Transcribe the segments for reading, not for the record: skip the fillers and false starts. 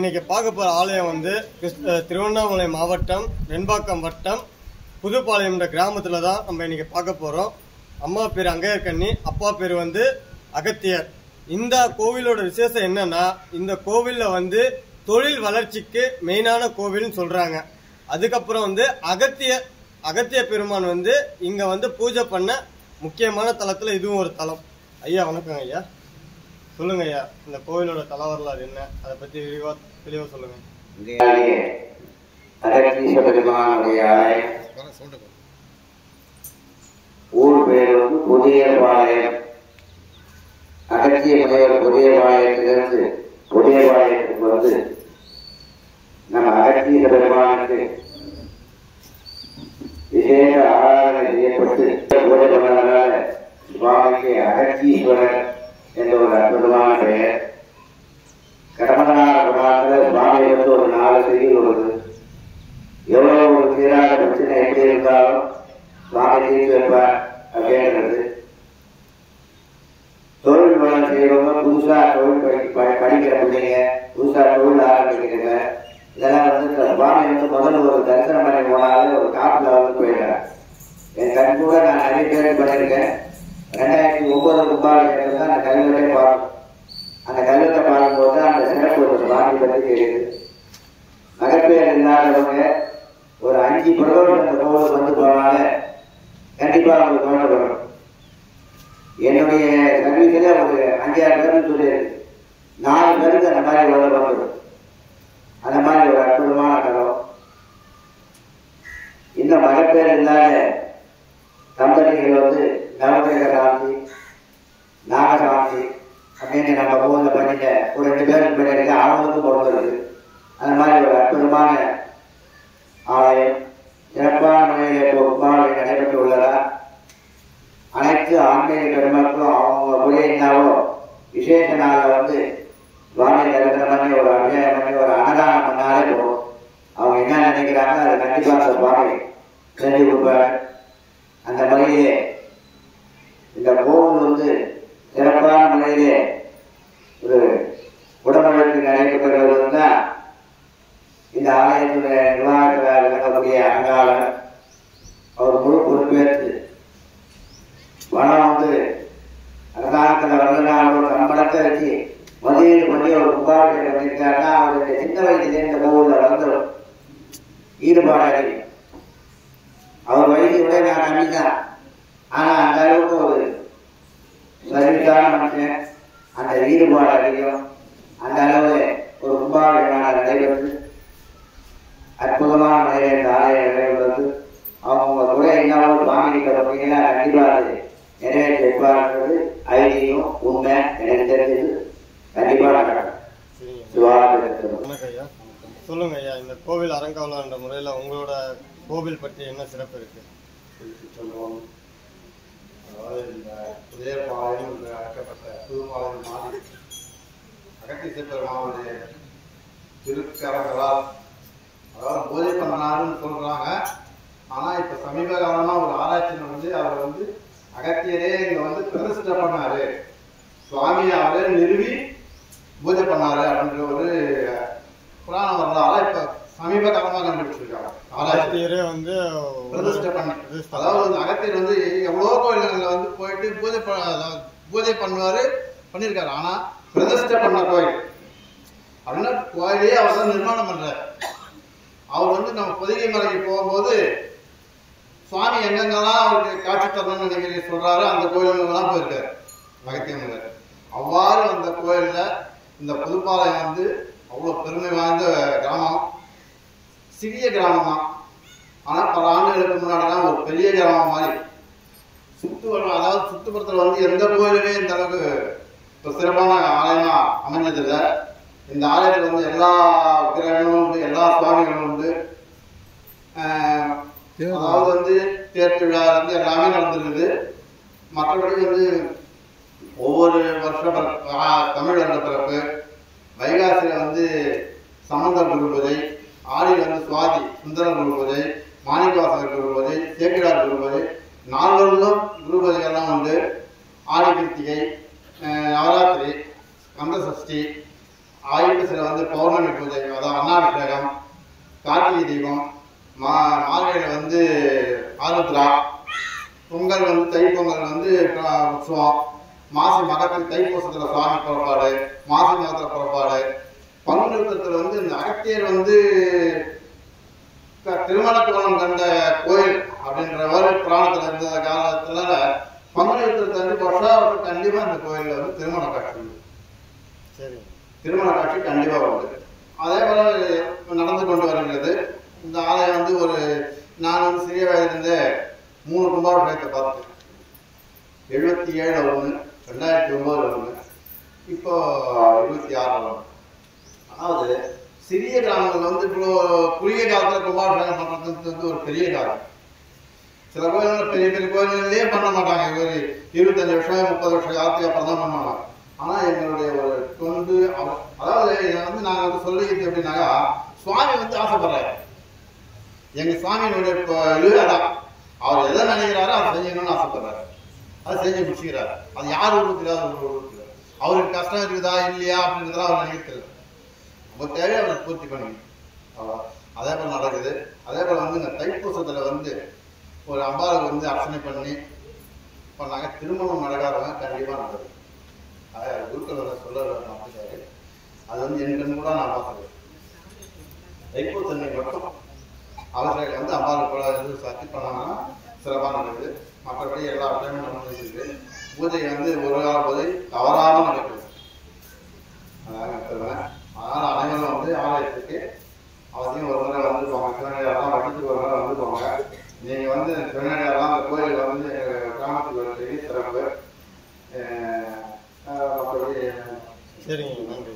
இன்னைக்கு பார்க்க போற ஆலயம் வந்து திருவண்ணாமலை மாவட்டம் வெண்பாக்கம் வட்டம் புதுப்பாளையம் கிராமத்துல தான் நம்ம இன்னைக்கு பார்க்க போறோம். அம்மா பேர் அங்கையர்கண்ணி, அப்பா பேர் வந்து அகத்தியர். இந்த கோவிலோட விசேஷம் என்னன்னா, இந்த கோவில்ல வந்து தொழில் வளர்ச்சிக்கு மெயினான கோவில்னு சொல்றாங்க. அதுக்கப்புறம் வந்து அகத்திய பெருமான் வந்து இங்க வந்து பூஜை பண்ண முக்கியமான தலத்துல இதுவும் ஒரு தலம். ஐயா வணக்கம் ஐயா. சொல்லுங்க ஐயா, இந்த கோவிலோட தல வரலாறு என்ன, அதை பத்தி தெளிவா சொல்லுங்க. ஊர் பேர் வந்து புதியபாளையம். அகத்திய முனைவர் புதியபாளையத்திலிருந்து புதியபாளையத்துக்கு வந்து நம்ம அகத்திய பெருமானுக்கு விசேஷ ஆராதனை செய்யப்பட்டு பூஜை பண்ணதுனால சுவாமிக்கு அகத்தீஸ்வரர் என்ற ஒரு அற்புதமான பெயர். கடமதான புராணத்தில் சுவாமி வந்து ஒரு 4 செய்திகள் உள்ளது. எவ்வளவு ஒரு தீராத பிரச்சனை எப்படி இருந்தாலும் சுவாமி தீர்த்து வைப்பார் அப்படின்றது. தொழில் வளம் செய்யறவங்க, புதுசா தொழில் படிக்கிற பிள்ளைங்க, புதுசா தொழில் ஆரம்பிக்கிறீங்க, இதெல்லாம் வந்து சுவாமி வந்து முதல்ல ஒரு தரிசனம் பண்ணி போனாலும் ஒரு காப்புல வந்து போயிடுறாங்க. என் கண் கூட நான் நிறைய பேர் பண்ணியிருக்கேன். 2009 கும்பாபிஷேகத்தில் தான் அந்த கல்வெட்டை பார்க்கும். அந்த கல்வெட்டை பார்க்கும்போது அந்த சிறப்பு ஒரு சுவாமி பற்றி தெரியுது. மகப்பேர் இல்லாதவங்க ஒரு 5 பிரதோஷம் அந்த கோவிலுக்கு வந்து போனால கண்டிப்பா அவங்களுக்கு தோணப்படும். என்னுடைய சர்வீஸ்ல ஒரு 5-6 பேருக்கு சொல்லியிருக்கு, 4 பேருக்கு அந்த மாதிரி வந்துடும். அந்த மாதிரி ஒரு அற்புதமான தலம். இந்த மகப்பேர் இல்லாத தம்பதிகள் வந்து நவகிரக சாந்தி, நாகசாந்தி அப்படின்னு நம்ம கோவில பண்ணிட்ட ஒரு 2 பேருக்கு பண்ணிட்டு அவங்களுக்கும் பிறந்திருக்கு. அந்த மாதிரி ஒரு அற்புதமான ஆலயம் சிறப்பான முறையில் கும்பாபிஷேகம் நடைபெற்று உள்ளதா. அனைத்து ஆன்மீக பெருமக்களும் அவங்க கூட என்னாவோ விசேஷ நாளில் வந்து சுவாமி தரிசனம் பண்ணி ஒரு அபிஷேகம் பண்ணி ஒரு அன்னதானம் பண்ணாலே போகும். அவங்க என்ன நினைக்கிறாங்க அதை கண்டிப்பாக அந்த சுவாமி செஞ்சு கொடுப்பாரு. அந்த முறையிலே இந்த கோவில் வந்து சிறப்பான முறையிலே ஒரு உடம்புக்கு நடைபெறுவதுன்னா இந்த ஆலயத்துடைய நிர்வாகத்தில் விளக்கக்கூடிய அங்காளர் அவர் முழு பொறுப்பேற்று பணம் வந்து அரசாங்கத்தில் வரலாறு ஒரு சம்பளத்தை வச்சு முதலீடு பண்ணி ஒரு கும்பாபிஷேகம் பண்ணியிருக்காருன்னா அவருடைய சின்ன வயசுலேயே இந்த கோவிலில் வந்துடும் ஈடுபாடு. அவர் வயசு விட நான் கம்மிதான், ஆனா அந்த அளவுக்கு ஒரு சர்வீஸான மனுஷன், அந்த ஈடுபாடு அதிகம். அந்த அளவு ஒரு கும்பாபிஷேகம் நடைபெற்று அற்புதமான முறையில் இந்த ஆலயம் நிறைவேறுவது. அவங்க கூட என்ன சுவாமி பார்த்தீங்கன்னா கண்டிப்பா அது நிறைவேற்றி வைப்பார்ன்றது ஐதியும் உண்மை எனக்கு தெரிஞ்சது. கண்டிப்பா நடக்கும். சொல்லுங்க ஐயா, இந்த கோவில் அறங்காவலர் என்ற முறையில உங்களோட கோவில் பற்றி என்ன சிறப்பு இருக்கு சொல்லுவோம். அதாவது இந்த புதியபாளையம் அழைக்கப்பட்ட புதுப்பாளையம் மாதிரி அகத்தீஸ்வரர் பெருமானுடைய திருக்கரங்களால் அதாவது பூஜை பண்ணாருன்னு சொல்றாங்க. ஆனா இப்ப சமீப காலமா ஒரு ஆராய்ச்சியில் வந்து அவர் வந்து அகத்தியரே இங்க வந்து பிரதிஷ்டை பண்ணாரு, சுவாமி அவரே நிறுவி பூஜை பண்ணாரு அப்படின்ற ஒரு புராண வரலாறு இப்ப சமீப காலமா கண்டுபிடிச்சிருக்காங்க. அகத்தியரே வந்து பிரதிஷ்டை பண்ண, அதாவது அகத்தியர் வந்து எவ்வளவோ கோயில்கள்ல வந்து போயிட்டு பூஜை பண்ணுவாரு பண்ணியிருக்காரு. ஆனா பிரதிஷ்டை பண்ண கோயில் அப்படின்னா கோயிலையே அவர் தான் நிர்மாணம் பண்றாரு. அவர் வந்து நம்ம பொதிகை மலைக்கு போகும்போது சுவாமி எங்கெங்கெல்லாம் அவருக்கு காட்சி தரணும்னு நினைக்கிறீங்க சொல்றாரு, அந்த கோயிலுங்கெல்லாம் போயிருக்காரு அகத்திய முனிவர். அவ்வாறு அந்த கோயில்ல இந்த புதுப்பாளையம் வந்து அவ்வளவு பெருமை வாய்ந்த கிராமம். சிறிய கிராமம் தான், ஆனா பல ஆண்டுகளுக்கு முன்னாடிலாம் ஒரு பெரிய கிராமம் மாதிரி சுற்றுவட்டம், அதாவது சுற்றுப்புறத்துல வந்து எந்த கோயிலுமே இந்த அளவுக்கு சிறப்பான ஆலயமா அமைஞ்சதில்லை. இந்த ஆலயத்துல வந்து எல்லா விக்கிரகங்களும் உண்டு, எல்லா சுவாமிகளும் உண்டு. அதாவது வந்து தேர் திருவிழா வந்து எல்லாமே நடந்துருக்குது. மற்றபடி வந்து ஒவ்வொரு வருஷம் தமிழ் வருட பிறப்பு, வைகாசியில வந்து சமந்தர் குரு பூஜை, ஆடியில் வந்து சுவாதி சுந்தரர் குரு பூஜை, மாணிக்கவாசகர் குரு பூஜை, சேக்கிழார் குரு பூஜை, 4 வருடம் குரு பூஜைகள்லாம் உண்டு. ஆடி கிருத்திகை, நவராத்திரி, கந்த சஷ்டி, ஆயுதத்துல வந்து பௌர்ணமி பூஜை, அதாவது அன்னாபிஷேகம், கார்த்திகை தீபம், மார்கழியில வந்து ஆருத்ரா, பொங்கல் வந்து தை பொங்கல் வந்து உற்சவம், மாசி மகத்தில் தைப்பூசத்துல சுவாமி புறப்பாடு, மாசி மகத்துல புறப்பாடு, பங்குனியுத்தத்துல வந்து இந்த அகத்தியர் வந்து திருமண கோலம் கண்ட கோயில் அப்படின்ற புராணத்துல இருந்த காலத்துல பங்குனியுத்தத்தை வந்து வருஷம் கண்டிப்பா இந்த கோயில்ல வந்து திருமண காட்சி உண்டு. சரி. திருமண காட்சி கண்டிப்பா உண்டு. அதே போல நடந்து கொண்டு வருகிறது. இந்த ஆலயம் வந்து நான் வந்து சிறிய வயதிலிருந்தே 3 கும்பாபிஷேகத்தை பார்த்தேன். 77 ஒண்ணு, 2009 ஒண்ணு, இப்போ 26 ஒண்ணு. அதாவது சிறிய கிராமங்கள் வந்து இப்போ குறுகிய காலத்துல கும்பாபிஷேகம் பண்றது வந்து ஒரு பெரிய காலம். சில கோயில்கள் பெரிய பெரிய கோயில்களே பண்ண மாட்டாங்க. 25 வருஷம் 30 வருஷம் காலத்துக்கு அப்புறம் தான் பண்ணுவாங்க. ஆனா எங்களுடைய ஒரு தொண்டு, அதாவது வந்து நாங்க வந்து சொல்லிக்கிறது எப்படின்னாக்கா, சுவாமி வந்து ஆசைப்படுறாரு. எங்க சுவாமியினுடைய இதுதான் அவர் எதை நினைக்கிறாரோ அதை செய்யணும்னு ஆசைப்படுறாரு. அதை செஞ்சு முடிச்சுக்கிறாரு. அது யார் உருவத்துக்காக உருவத்துக்கிறார். அவருக்கு கஷ்டம் இருக்குதா இல்லையா அப்படின்றதெல்லாம் அவர் நினைக்கிறது. நம்ம தேவையை அவரை பூர்த்தி பண்ணணும். அதே போல நடக்குது. அதே போல வந்து இந்த தைப்பூசத்துல வந்து ஒரு அம்பாளுக்கு வந்து அர்ச்சனை பண்ணி பண்ணாங்க. திருமணம் நடக்காதவங்க கண்டிப்பா நடக்குது. குருக்கள் வந்து சொல்ல மாட்டாரு. அது வந்து என் கண்ணு கூட நான் பார்த்துருக்கேன். தைப்பூசத்தை மட்டும் அவசரம் வந்து அம்பாளுக்கு சக்தி பண்ணாங்கன்னா சிறப்பாக நடக்குது. மற்றபடி எல்லா டைமும் நடந்துருக்கு. பூஜை வந்து ஒரு கால பூஜை தவறாமல் நடக்குது. அதனால அனைவரும் வந்து ஆலயத்துக்கு அவசியம் ஒரு முறை வந்து போங்க. சிவனடியாரெல்லாம் வட்டிக்கு ஒரு முறை வந்து போங்க. நீங்க வந்து சிவனடியாரெல்லாம் அந்த கோயிலுக்கு வந்து கிராமத்துக்கு ஒரு பெரிய சிறப்பு. சரிங்க, நன்றி.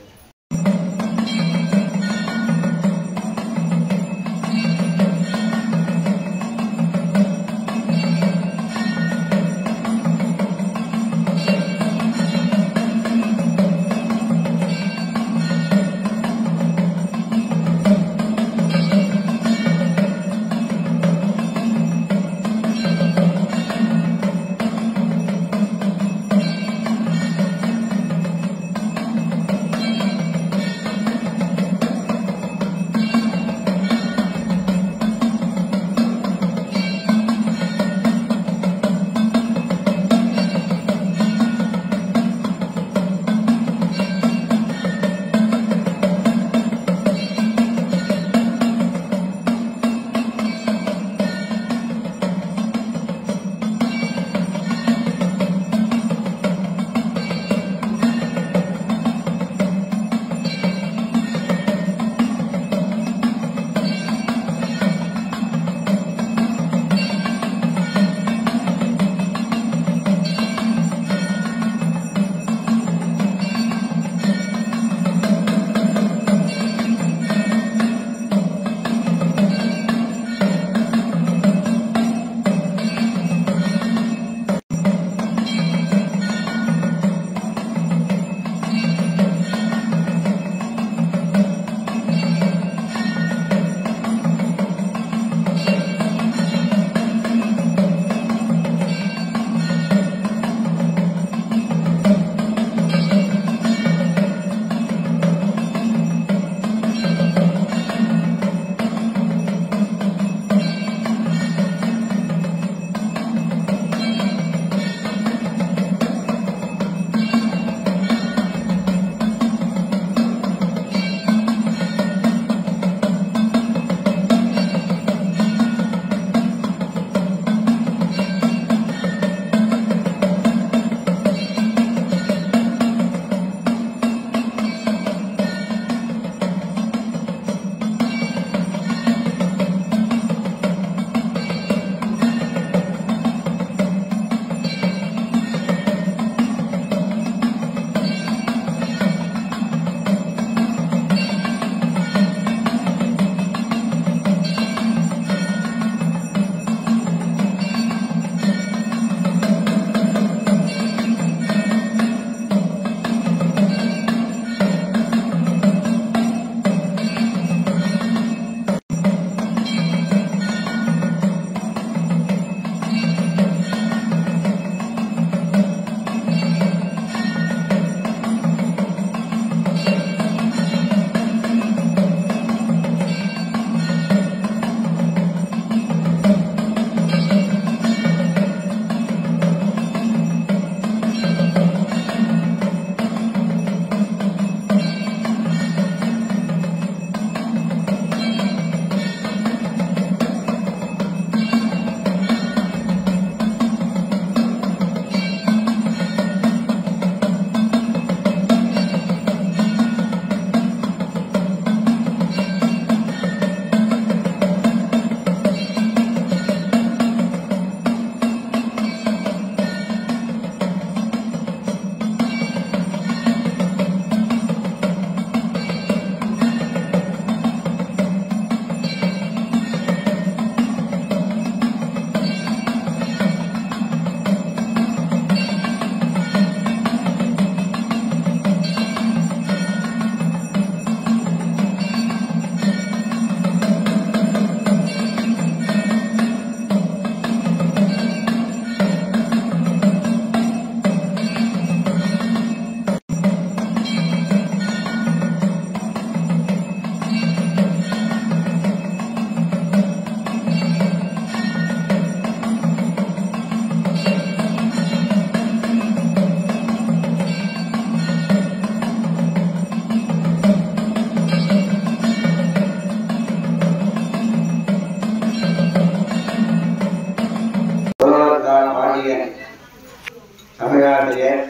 பேராசிரியர்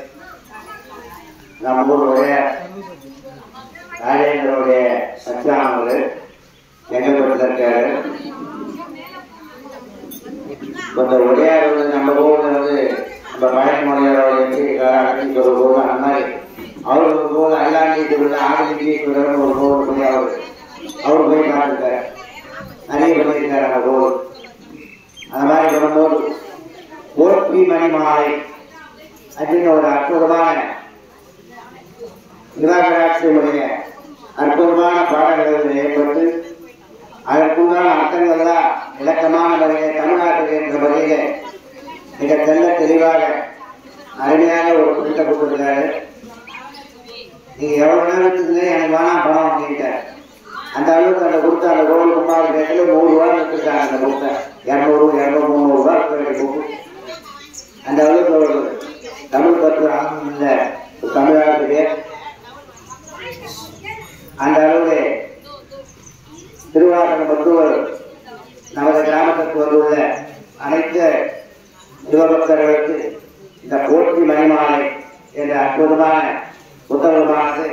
நம்ம ஊருடைய ராஜேந்திரனுடைய சச்சானவர் எங்கள் வீட்டில் இருக்காரு. கொஞ்சம் உடையார் வந்து நம்ம ஊரில் வந்து நம்ம பழனிமொழியோடைய அழைச்சி ஒரு போது அந்த மாதிரி அவருக்கு ஒரு போது அல்லாண்டீஸ்வரர் ஆதிலீஸ்வரர் ஒரு போது சொல்லி அவர் போய் பார்த்துருக்காரு. நிறைய பண்ணியிருக்காரு அந்த போது. அந்த மாதிரி சொல்லும்போது போற்றி மணிமாலை அப்படின்னு ஒரு அற்புதமான சிவாகராட்சியுடைய அற்புதமான பாடல்கள் ஏற்பட்டு அதற்குண்டான அர்த்தங்கள்லாம் இலக்கமான வகையை தமிழ்நாட்டில் என்ற வகையில மிக தெல்ல தெளிவாக அருமையாக ஒரு குறித்த கொடுத்திருக்காரு. நீங்க எவ்வளவு நேரத்துக்கு எனக்கு வேணாம் பணம் அப்படின்ட்டார். அந்த அளவுக்கு அந்த கொடுத்த அந்த கோவில் கும்பாபிஷேகத்துல 100 ரூபாய் எடுத்துருக்காங்க. அந்த கொடுத்த 200, 200, 300 ரூபாய் போட்டு அந்த அளவுக்கு ஒரு தமிழ் பற்று ஆகும் இல்லை தமிழ்நாட்டுக்கு. அந்த அளவு திருவாசகம் மருத்துவர் நமது கிராமத்திற்கு வந்துள்ள அனைத்து சிவபக்தர்களுக்கு இந்த போற்றி மணிமாலை என்ற அற்புதமான புத்தகமானது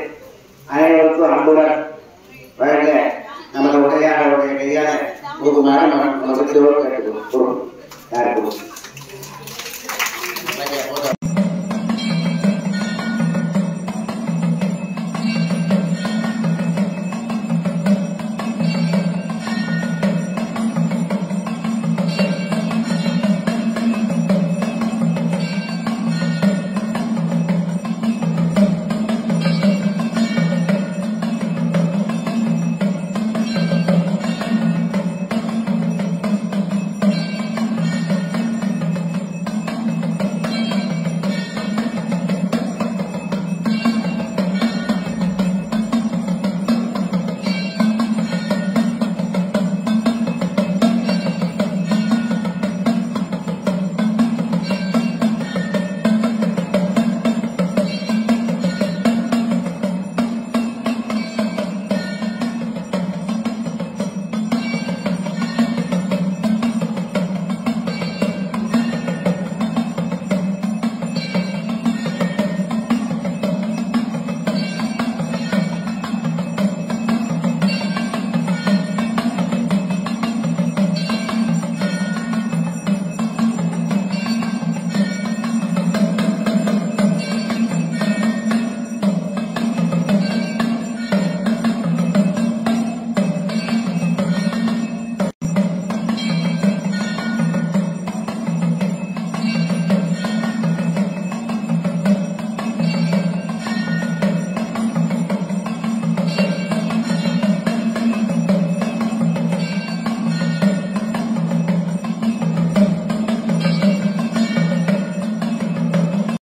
அனைவருக்கும் அன்புடன் வழங்க நமது உடையாளருடைய கையால முழுமையான மகிழ்ச்சியோடு கேட்டுக்கொள்கிறோம்.